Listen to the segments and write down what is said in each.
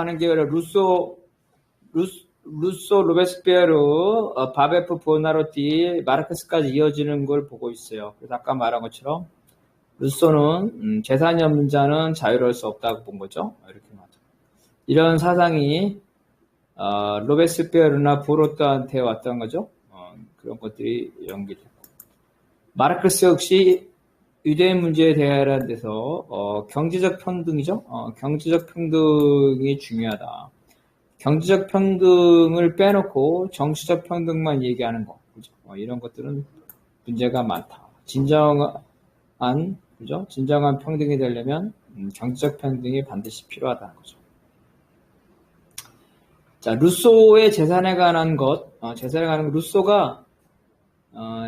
하는 게 루소, 로베스피에르, 바베프, 보나로티, 마르크스까지 이어지는 걸 보고 있어요. 그래서 아까 말한 것처럼 루소는 재산이 없는 자는 자유로울 수 없다고 본 거죠. 이렇게 말하죠. 이런 사상이 로베스피에르나 보로트한테 왔던 거죠. 그런 것들이 연결됐고, 마르크스 역시 유대인 문제에 대한 데서 경제적 평등이죠. 경제적 평등이 중요하다. 경제적 평등을 빼놓고 정치적 평등만 얘기하는 거, 그죠? 이런 것들은 문제가 많다. 진정한 평등이 되려면 경제적 평등이 반드시 필요하다는 거죠. 자, 루소의 재산에 관한 루소가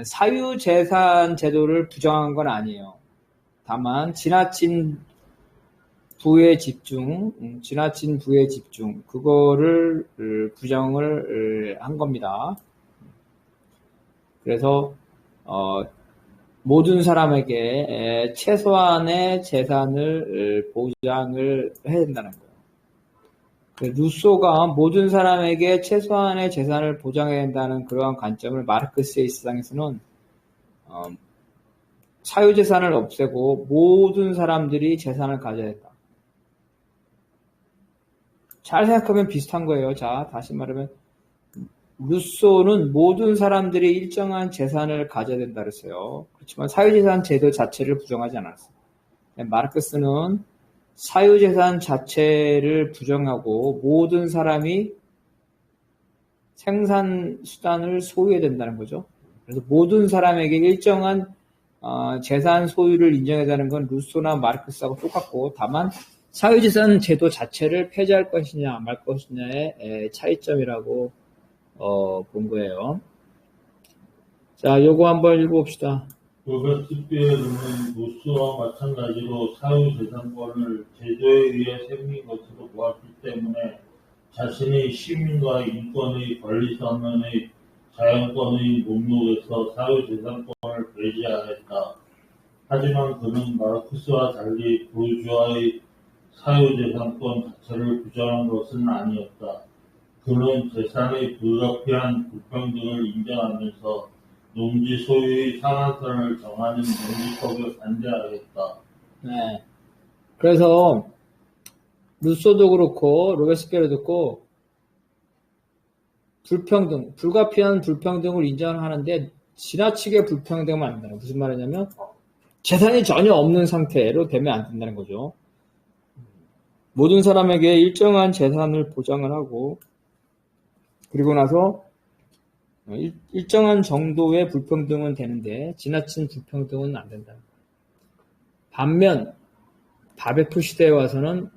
사유재산 제도를 부정한 건 아니에요. 다만 지나친 부의 집중, 그거를 부정을 한 겁니다. 그래서 모든 사람에게 최소한의 재산을 보장을 해야 된다는 거예요. 루소가 모든 사람에게 최소한의 재산을 보장해야 된다는 그러한 관점을 마르크스의 세상에서는 사유재산을 없애고 모든 사람들이 재산을 가져야 된다. 잘 생각하면 비슷한 거예요. 자, 다시 말하면 루소는 모든 사람들이 일정한 재산을 가져야 된다 그랬어요. 그렇지만 사유재산 제도 자체를 부정하지 않았어요. 마르크스는 사유재산 자체를 부정하고 모든 사람이 생산수단을 소유해야 된다는 거죠. 그래서 모든 사람에게 일정한 재산 소유를 인정해야 되는 건 루소나 마르크스하고 똑같고, 다만 사유재산 제도 자체를 폐지할 것이냐 말 것이냐의 차이점이라고 본 거예요. 자, 요거 한번 읽어봅시다. 로베스피에르는 루소와 마찬가지로 사유재산권을 제도에 의해 생긴 것으로 보았기 때문에 자신의 시민과 인권의 권리선언의 자연권의 목록에서 사유재산권을 배제하였다. 하지만 그는 마르크스와 달리 부르주아의 사유재산권 자체를 부정한 것은 아니었다. 그는 재산의 불가피한 불평등을 인정하면서 농지 소유의 상한선을 정하는 농지법에 반대하겠다. 네. 그래서 루소도 그렇고 로베스피에르도 그렇고 불가피한 불평등을 인정하는데 지나치게 불평등하면 안 된다. 무슨 말이냐면 재산이 전혀 없는 상태로 되면 안 된다는 거죠. 모든 사람에게 일정한 재산을 보장을 하고, 그리고 나서 일정한 정도의 불평등은 되는데 지나친 불평등은 안 된다. 반면 바베프 시대에 와서는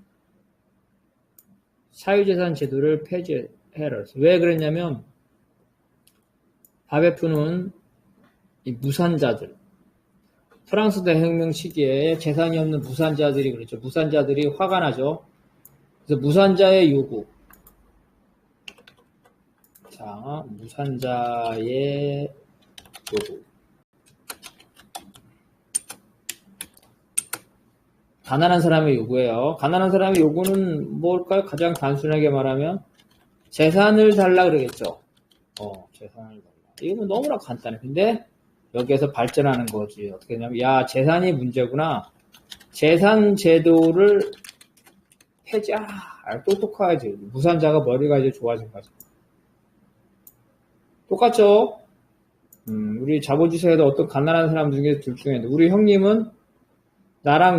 사유재산 제도를 폐지해라. 왜 그랬냐면 바베프는 이 무산자들, 프랑스 대혁명 시기에 재산이 없는 무산자들이 그랬죠. 무산자들이 화가 나죠. 그래서 무산자의 요구. 자, 무산자의 요구. 가난한 사람의 요구예요. 가난한 사람의 요구는 뭘까요? 가장 단순하게 말하면 재산을 달라 그러겠죠. 재산을 달라. 이거 너무나 간단해. 근데 여기에서 발전하는 거지. 어떻게 하냐면, 야, 재산이 문제구나. 재산 제도를 똑똑하지. 무산자가 머리가 이제 좋아진 거지. 똑같죠? 우리 자본주의사에도 어떤 가난한 사람 중에 둘 중에 우리 형님은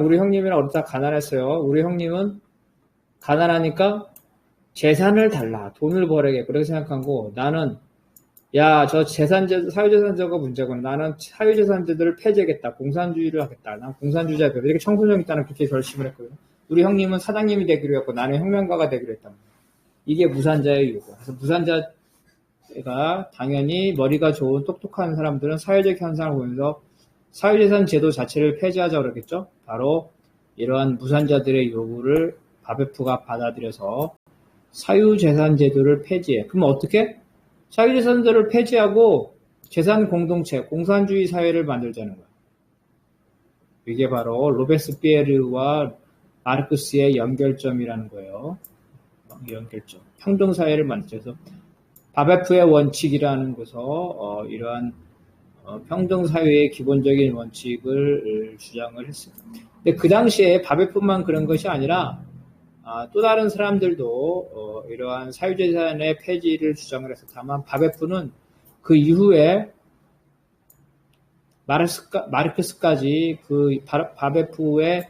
우리 형님이랑 어디 다 가난했어요. 우리 형님은 가난하니까 재산을 달라. 돈을 벌어야겠고 그렇게 생각한 거. 나는 야, 저 사유재산제도가 문제구나. 나는 사유재산제도를 폐지하겠다. 공산주의를 하겠다. 난 공산주의자다. 이렇게 청소년 있다는 그렇게 결심을 했거든요. 우리 형님은 사장님이 되기로 했고 나는 혁명가가 되기로 했다. 이게 무산자의 요구. 그래서 무산자가 당연히 머리가 좋은 똑똑한 사람들은 사회적 현상을 보면서 사유재산 제도 자체를 폐지하자고 그러겠죠. 바로 이러한 무산자들의 요구를 바베프가 받아들여서 사유재산 제도를 폐지해. 그럼 어떻게? 사유재산제를 폐지하고 재산 공동체, 공산주의 사회를 만들자는 거예요. 이게 바로 로베스피에르와 마르크스의 연결점이라는 거예요. 연결점. 평등사회를 만들어서 바베프의 원칙이라는 것은 이러한 평등사회의 기본적인 원칙을 주장을 했습니다. 근데 그 당시에 바베프만 그런 것이 아니라 또 다른 사람들도 이러한 사유재산의 폐지를 주장을 해서 다만 바베프는 그 이후에 마르크스까지 그 바베프의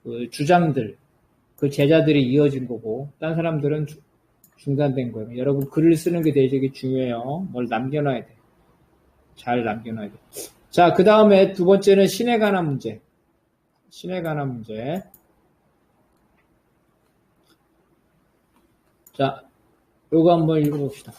그 주장들, 그 제자들이 이어진 거고, 딴 사람들은 중단된 거예요. 여러분 글을 쓰는 게 되게 중요해요. 뭘 남겨놔야 돼. 잘 남겨놔야 돼. 자, 그 다음에 두 번째는 신에 관한 문제. 신에 관한 문제. 자, 요거 한번 읽어봅시다.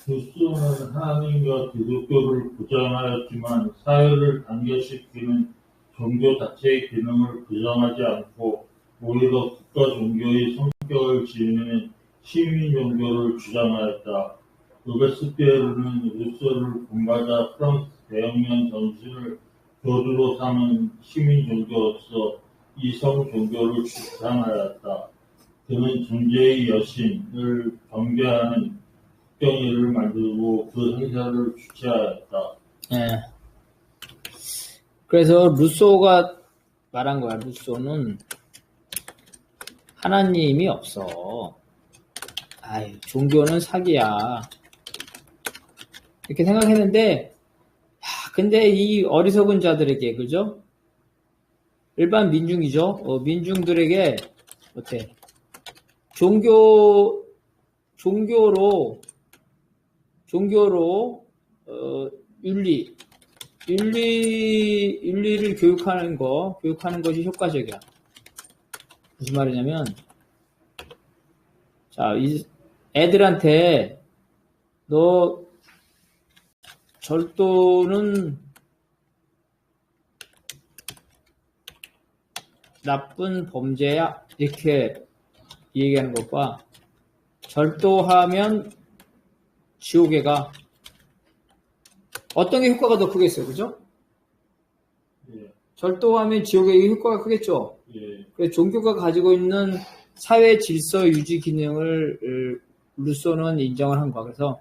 루소는 하나님과 기독교를 부정하였지만 사회를 단결시키는 종교 자체의 기능을 부정하지 않고 오히려 국가 종교의 성격을 지니는 시민 종교를 주장하였다. 로베스피에르는 루소를 본받아 프랑스 대혁명 정신을 교두로 삼은 시민 종교로서 이성 종교를 주장하였다. 그는 존재의 여신을 경배하는 국경일을 만들고 그 행사를 주최하였다. 네. 그래서 루소가 말한 거야. 루소는 하나님이 없어. 아이, 종교는 사기야. 이렇게 생각했는데, 근데 이 어리석은 자들에게, 그죠? 일반 민중이죠. 민중들에게 어때? 종교로 윤리를 교육하는 것이 효과적이야. 무슨 말이냐면, 자, 이 애들한테 너 절도는 나쁜 범죄야. 이렇게 얘기하는 것과 절도하면 지옥에 가. 어떤 게 효과가 더 크겠어요? 그죠? 예. 절도하면 지옥의 효과가 크겠죠? 예. 그래서 종교가 가지고 있는 사회 질서 유지 기능을 루소는 인정을 한 거야. 그래서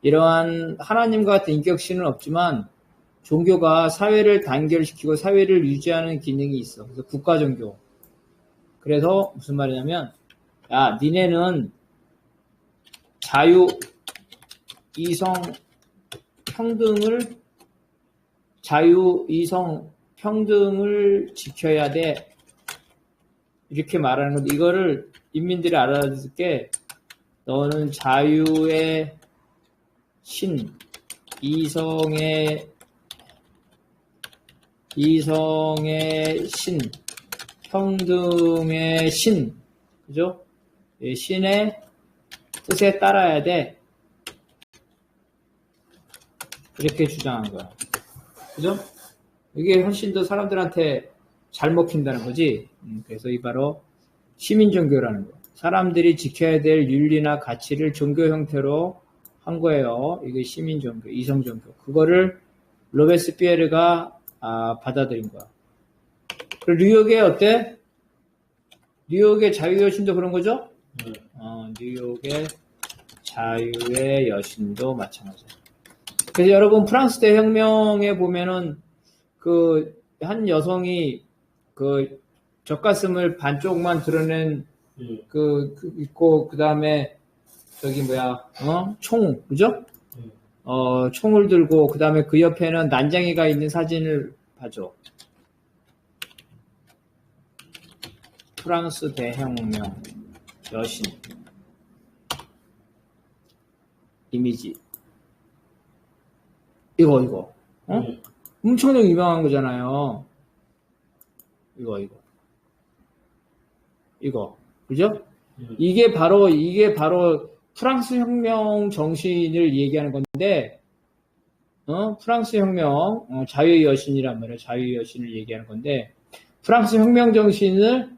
이러한 하나님과 같은 인격신은 없지만 종교가 사회를 단결시키고 사회를 유지하는 기능이 있어. 그래서 국가 종교. 그래서 무슨 말이냐면, 야, 니네는 자유, 이성, 평등을 지켜야 돼. 이렇게 말하는 건데, 이거를 인민들이 알아듣게, 너는 자유의 신, 이성의 신, 평등의 신, 그죠? 이 신의 뜻에 따라야 돼. 이렇게 주장한 거야. 그죠? 이게 훨씬 더 사람들한테 잘 먹힌다는 거지. 그래서 이 바로 시민종교라는 거. 사람들이 지켜야 될 윤리나 가치를 종교 형태로 한 거예요. 이게 시민종교, 이성종교. 그거를 로베스피에르가 받아들인 거야. 그리고 뉴욕의 어때? 뉴욕의 자유의 여신도 그런 거죠? 뉴욕의 자유의 여신도 마찬가지야. 그래서 여러분 프랑스 대혁명에 보면은 그 한 여성이 그 젖가슴을 반쪽만 드러낸 있고 그다음에 저기 총 그죠? 총을 들고 그다음에 그 옆에는 난장이가 있는 사진을 봐줘. 프랑스 대혁명 여신 이미지 이거 엄청나게 유명한 거잖아요. 이거 그죠? 이게 바로 프랑스 혁명 정신을 얘기하는 건데, 프랑스 혁명 자유의 여신이란 말이에요. 자유의 여신을 얘기하는 건데, 프랑스 혁명 정신을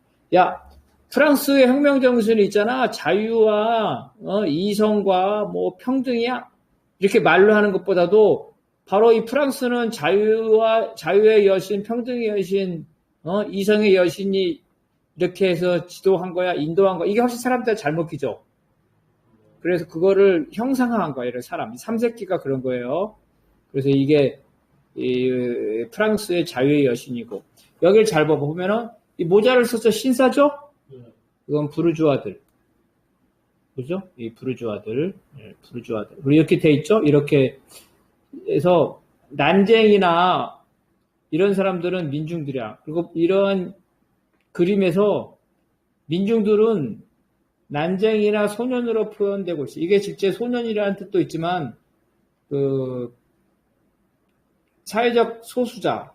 프랑스의 혁명 정신이 있잖아. 자유와 이성과 뭐 평등이야. 이렇게 말로 하는 것보다도 바로 이 프랑스는 자유의 여신, 평등의 여신, 이성의 여신이 이렇게 해서 지도한 거야, 인도한 거야. 이게 확실히 사람들 잘못 끼죠. 그래서 그거를 형상화한 거예요, 사람. 삼세끼가 그런 거예요. 그래서 이게 이 프랑스의 자유의 여신이고, 여기를 잘 보면은 이 모자를 써서 신사죠? 이건 부르주아들. 그죠? 이 부르주아들. 예, 부르주아들. 그리고 이렇게 돼 있죠? 이렇게 해서 난쟁이나 이런 사람들은 민중들이야. 그리고 이런 그림에서 민중들은 난쟁이나 소년으로 표현되고 있어. 이게 실제 소년이라는 뜻도 있지만 그 사회적 소수자,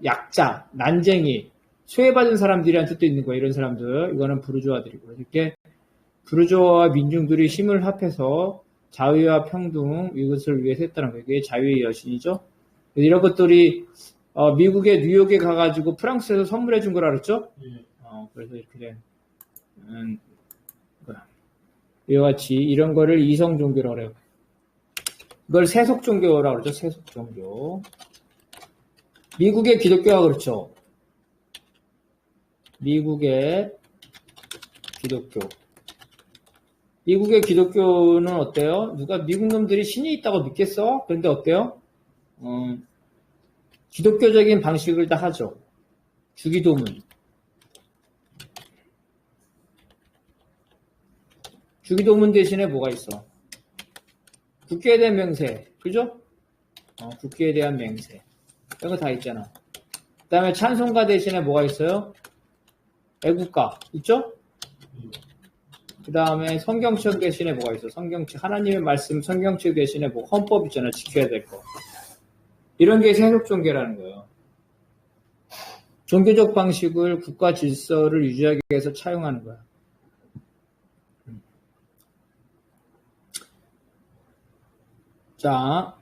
약자, 난쟁이, 소외받은 사람들이라는 뜻도 있는 거예요. 이런 사람들. 이거는 부르주아들이고. 이렇게 부르주아와 민중들이 힘을 합해서 자유와 평등 이것을 위해서 했다는 거예요. 이게 자유의 여신이죠. 이런 것들이 미국의 뉴욕에 가가지고 프랑스에서 선물해 준 거라 그랬죠? 그래서 이렇게 된 이와 같이 이런 거를 이성 종교라고 그래요. 이걸 세속 종교라고 그러죠. 세속 종교. 미국의 기독교가 그렇죠. 미국의 기독교. 미국의 기독교는 어때요? 누가 미국 놈들이 신이 있다고 믿겠어? 그런데 어때요? 기독교적인 방식을 다 하죠. 주기도문. 주기도문 대신에 뭐가 있어? 국기에 대한 맹세. 그죠? 국기에 대한 맹세. 이런 거 다 있잖아. 그 다음에 찬송가 대신에 뭐가 있어요? 애국가. 있죠? 그 다음에 성경책 대신에 뭐가 있어? 성경책. 하나님의 말씀 성경책 대신에 뭐 헌법 있잖아. 지켜야 될 거. 이런 게 세속 종교라는 거예요. 종교적 방식을 국가 질서를 유지하기 위해서 차용하는 거야. 자,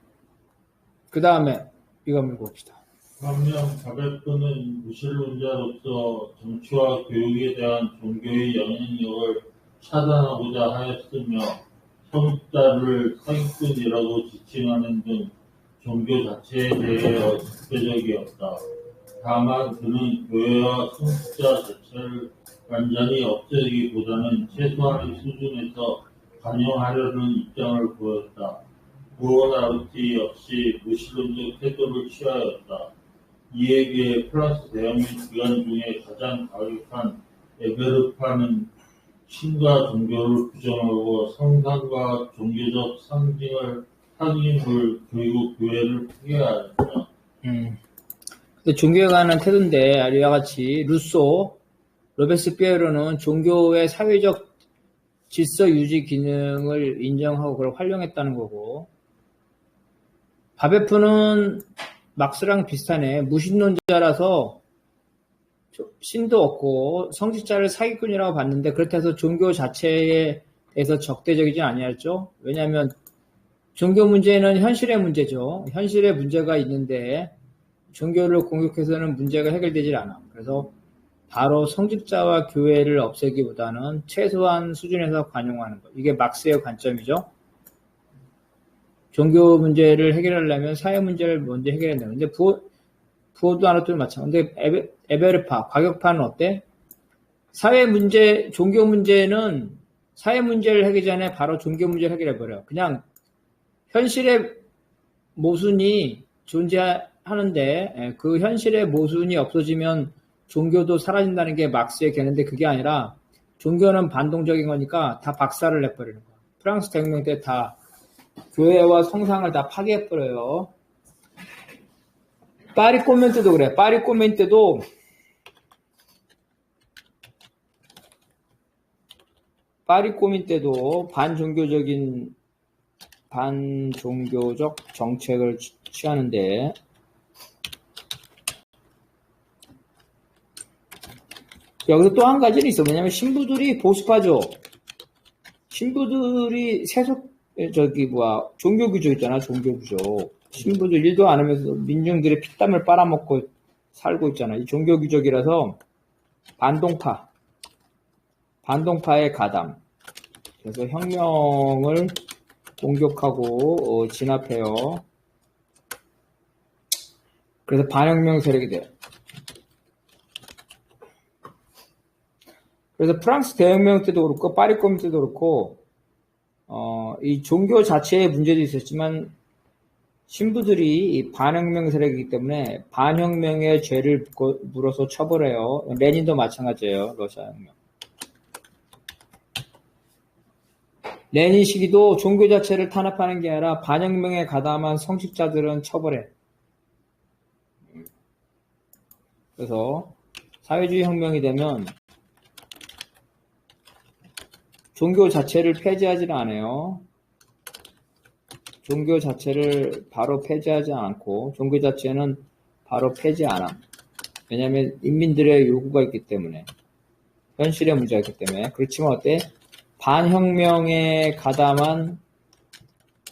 그 다음에 이거 한번 봅시다. 반면 바베프는 무신론자로서 정치와 교육에 대한 종교의 영향력을 차단하고자 하였으며 성자를 사기꾼이라고 지칭하는 등 종교 자체에 대해 적대적이었다. 다만 그는 교회와 성자 자체를 완전히 없애기보다는 최소한의 수준에서 관여하려는 입장을 보였다. 부원아르티 역시 무신론적 태도를 취하였다. 이에 비해 프랑스 대혁명 기간 중에 가장 과격한 에베르파는 신과 종교를 부정하고 성상과 종교적 상징을 상징을 그리고 교회를 폐쇄하였다. 근데 종교에 관한 태도인데 이와 같이 루소, 로베스피에로는 종교의 사회적 질서 유지 기능을 인정하고 그걸 활용했다는 거고, 바베프는 막스랑 비슷하네. 무신론자라서 신도 없고 성직자를 사기꾼이라고 봤는데 그렇다 해서 종교 자체에 대해서 적대적이진 아니었죠. 왜냐하면 종교 문제는 현실의 문제죠. 현실의 문제가 있는데 종교를 공격해서는 문제가 해결되질 않아. 그래서 바로 성직자와 교회를 없애기보다는 최소한 수준에서 관용하는 것. 이게 막스의 관점이죠. 종교 문제를 해결하려면 사회 문제를 먼저 해결해야 되는. 근데 부호도 하나도 마찬가지. 근데 에베르파, 과격파는 어때? 사회 문제, 종교 문제는 사회 문제를 해결하기 전에 바로 종교 문제를 해결해버려요. 그냥 현실의 모순이 존재하는데 그 현실의 모순이 없어지면 종교도 사라진다는 게 막스의 견해인데 그게 아니라 종교는 반동적인 거니까 다 박살을 내버리는 거야. 프랑스 대혁명 때 다 교회와 성상을 다 파괴해버려요. 파리 꼬멘 때도 그래. 파리 꼬멘 때도 반종교적 정책을 취하는데 여기서 또 한 가지는 있어. 왜냐면 신부들이 보수파죠. 신부들이 종교구조 있잖아. 종교구조. 신부들 일도 안 하면서 민중들의 피땀을 빨아먹고 살고 있잖아. 이 종교규적이라서 반동파의 가담. 그래서 혁명을 공격하고 진압해요. 그래서 반혁명 세력이 돼요. 그래서 프랑스 대혁명 때도 그렇고 파리革命때도 그렇고 이 종교 자체의 문제도 있었지만 신부들이 이 반혁명 세력이기 때문에 반혁명의 죄를 물어서 처벌해요. 레닌도 마찬가지예요. 러시아 혁명. 레닌 시기도 종교 자체를 탄압하는 게 아니라 반혁명에 가담한 성직자들은 처벌해. 그래서 사회주의 혁명이 되면 종교 자체를 폐지하지는 않아요. 종교 자체를 바로 폐지하지 않고 종교 자체는 바로 폐지 안 함. 왜냐하면 인민들의 요구가 있기 때문에 현실의 문제가 있기 때문에. 그렇지만 어때? 반혁명에 가담한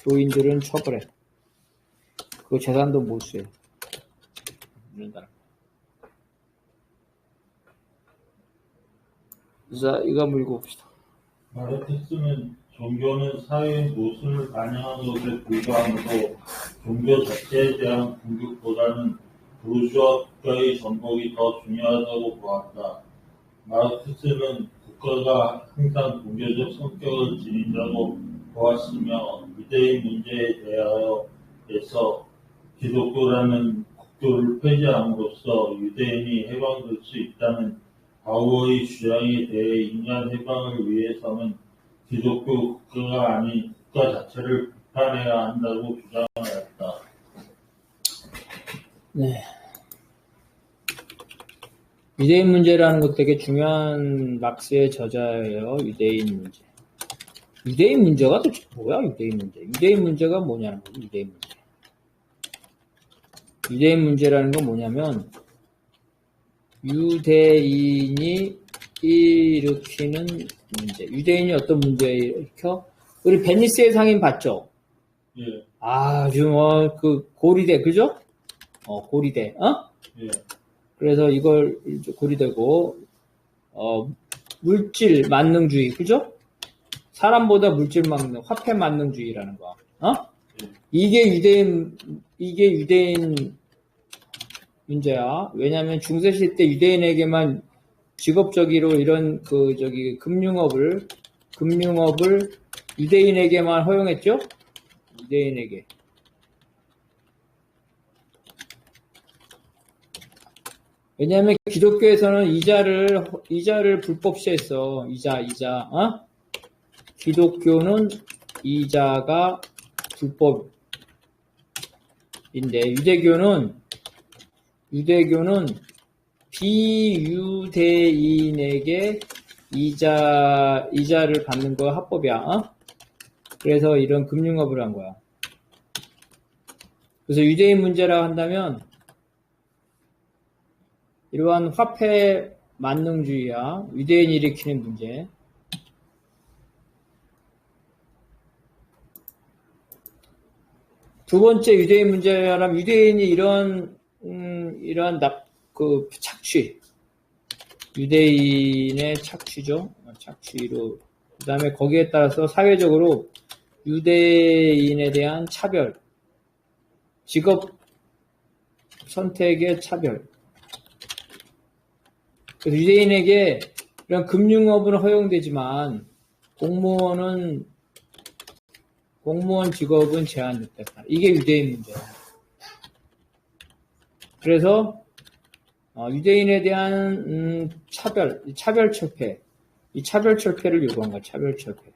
교인들은 처벌해. 그 재산도 몰수해. 자, 이거 한번 읽어봅시다. 마르크스는 종교는 사회의 모순을 반영하는 것에 불과하므로 종교 자체에 대한 공격보다는 부르주아 국가의 전복이 더 중요하다고 보았다. 마르크스는 국가가 항상 종교적 성격을 지닌다고 보았으며 유대인 문제에 대하여서 기독교라는 국교를 폐지함으로써 유대인이 해방될 수 있다는 바우어의 주장에 대해 인간 해방을 위해서는 기독교 국가가 아닌 국가 자체를 비판해야 한다고 주장하였다. 네. 유대인 문제라는 것도 되게 중요한 막스의 저자예요. 유대인 문제. 유대인 문제가 도대체 뭐야? 유대인 문제. 유대인 문제가 뭐냐는 거지. 유대인 문제. 유대인 문제라는 건 뭐냐면 유대인이 일으키는 문제. 유대인이 어떤 문제를 일으켜? 우리 베니스의 상인 봤죠? 예. 아주 그 고리대, 그죠? 고리대, 예. 그래서 이걸 고리대고 물질 만능주의, 그죠? 사람보다 물질 만능, 화폐 만능주의라는 거. 예. 이게 유대인 문제야. 왜냐하면 중세시대 때 유대인에게만 직업적으로 이런 금융업을 유대인에게만 허용했죠? 유대인에게. 왜냐하면 기독교에서는 이자를 불법 시했어. 이자. 기독교는 이자가 불법인데 유대교는 비유대인에게 이자를 받는 거 합법이야. 그래서 이런 금융업을 한 거야. 그래서 유대인 문제라 한다면 이러한 화폐 만능주의야. 유대인이 일으키는 문제. 두 번째 유대인 문제라면 유대인이 이런 착취. 유대인의 착취죠. 착취로. 그 다음에 거기에 따라서 사회적으로 유대인에 대한 차별. 직업 선택의 차별. 그래서 유대인에게 이런 금융업은 허용되지만 공무원 직업은 제한됐다. 이게 유대인 문제야. 그래서 유대인에 대한 차별철폐, 이 차별철폐를 요구한 거야. 차별철폐.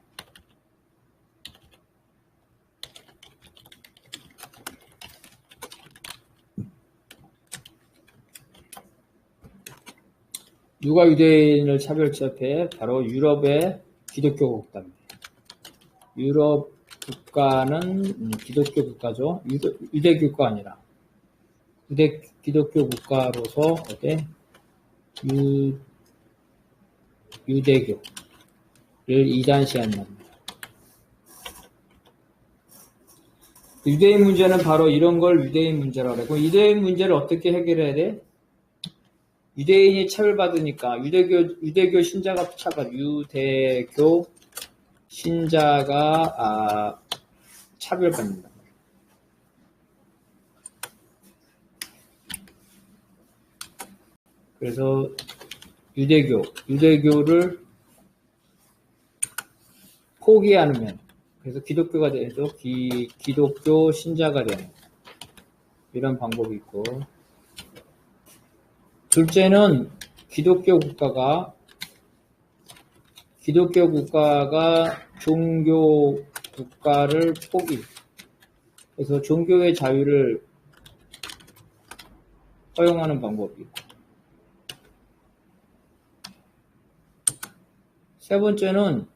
누가 유대인을 차별철폐해? 바로 유럽의 기독교 국가입니다. 유럽 국가는 기독교 국가죠. 유대교가 아니라 기독교 국가로서 유대교를 이단시한 겁니다. 유대인 문제는 바로 이런 걸 유대인 문제라고 하고, 유대인 문제를 어떻게 해결해야 돼? 유대인이 차별받으니까 유대교 신자가 유대교 신자가 차별받는다. 그래서 유대교를 포기하는 면, 그래서 기독교가 돼서 기독교 신자가 되는 이런 방법이 있고, 둘째는 기독교 국가가 종교 국가를 그래서 종교의 자유를 허용하는 방법이 있고, 세 번째는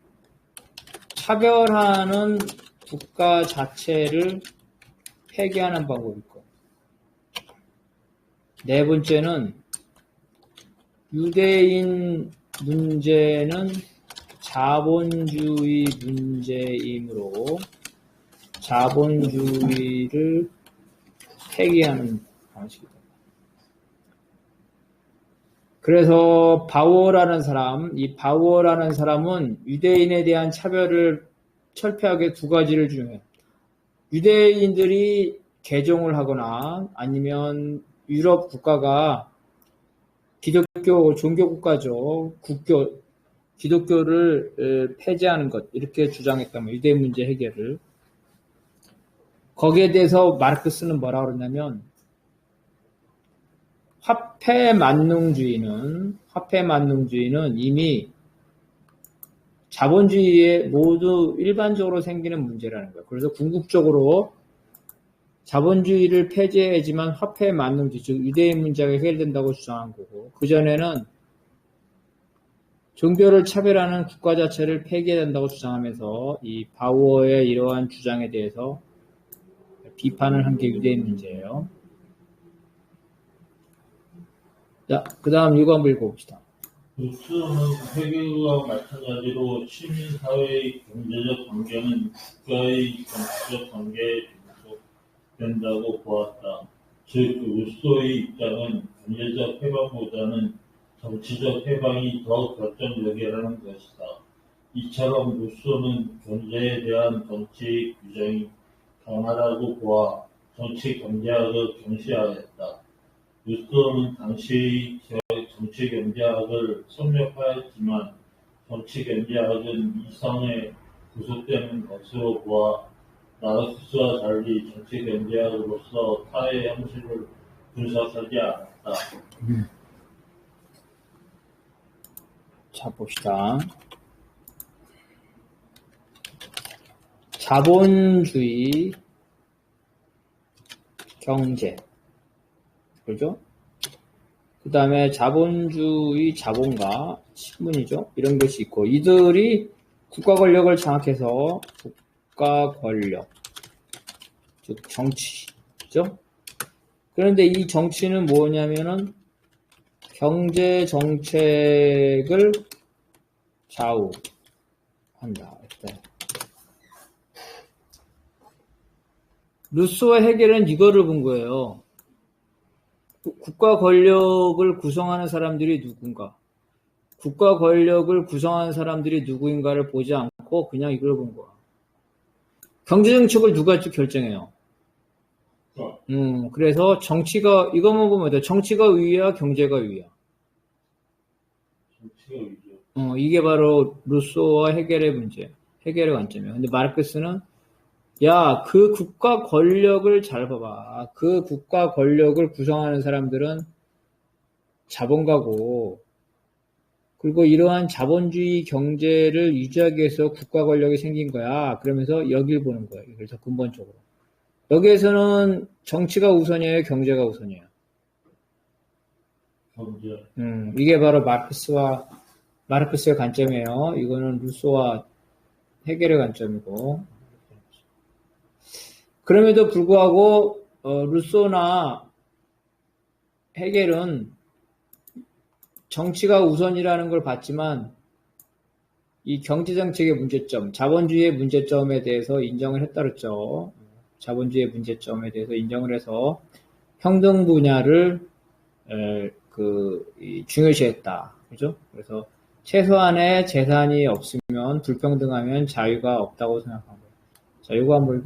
차별하는 국가 자체를 폐기하는 방법이 있고, 네 번째는 유대인 문제는 자본주의 문제이므로 자본주의를 폐기하는 방식이다. 그래서 바오라는 사람은 유대인에 대한 차별을 철폐하게 두 가지를 주장해요. 유대인들이 개종을 하거나 아니면 유럽 국가가 기독교 종교 국가죠. 기독교를 폐지하는 것 이렇게 주장했다면 유대인 문제 해결을. 거기에 대해서 마르크스는 뭐라고 그러냐면 화폐 만능주의는 이미 자본주의에 모두 일반적으로 생기는 문제라는 거예요. 그래서 궁극적으로 자본주의를 폐지해야지만 화폐 만능주의, 즉 유대인 문제가 해결된다고 주장한 거고, 그전에는 종교를 차별하는 국가 자체를 폐기해야 된다고 주장하면서 이 바우어의 이러한 주장에 대해서 비판을 한 게 유대인 문제예요. 자, 그 다음 이거 한번 읽어봅시다. 루스는 해결과 마찬가지로 시민사회의 경제적 관계는 국가의 정치적 관계에 비속된다고 보았다. 즉, 루소의 입장은 경제적 해방보다는 정치적 해방이 더 결정적이라는 것이다. 이처럼 루소는 경제에 대한 정치 규정이 강하다고 보아 정치 경제학을 경시하였다. 루소는 당시의 정치 경제학을 섭렵하였지만 정치 경제학은 이성에 구속되는 것으로 보아 마르크스와 달리 정치 경제학으로서 타의 형식을 분석하지 않았다. 자, 봅시다. 자본주의 경제, 그죠? 그 다음에 자본주의 자본가, 신문이죠. 이런 것이 있고, 이들이 국가 권력을 장악해서 국가 권력, 즉 정치죠. 그런데 이 정치는 뭐냐면은 경제 정책을 좌우한다. 루소와 헤겔은 이거를 본 거예요. 국가 권력을 구성하는 사람들이 누군가, 국가 권력을 구성하는 사람들이 누구인가를 보지 않고 그냥 이걸 본 거야. 경제정책을 누가 결정해요? 그래서 정치가, 이것만 보면 돼. 정치가 위야, 경제가 위야. 정치가 위죠. 이게 바로 루소와 헤겔의 문제, 헤겔의 관점이에요. 근데 마르크스는 야, 그 국가 권력을 잘 봐봐. 그 국가 권력을 구성하는 사람들은 자본가고, 그리고 이러한 자본주의 경제를 유지하기 위해서 국가 권력이 생긴 거야. 그러면서 여길 보는 거예요. 그래서 근본적으로. 여기에서는 정치가 우선이에요, 경제가 우선이에요? 경제. 이게 바로 마르크스의 관점이에요. 이거는 루소와 헤겔의 관점이고. 그럼에도 불구하고 루소나 헤겔은 정치가 우선이라는 걸 봤지만 이 경제정책의 문제점, 자본주의의 문제점에 대해서 인정을 했다 그랬죠. 자본주의의 문제점에 대해서 인정을 해서 평등 분야를 중요시했다. 그죠? 그래서 최소한의 재산이 없으면 불평등하면 자유가 없다고 생각한 거예요. 자, 이거 한번 읽어.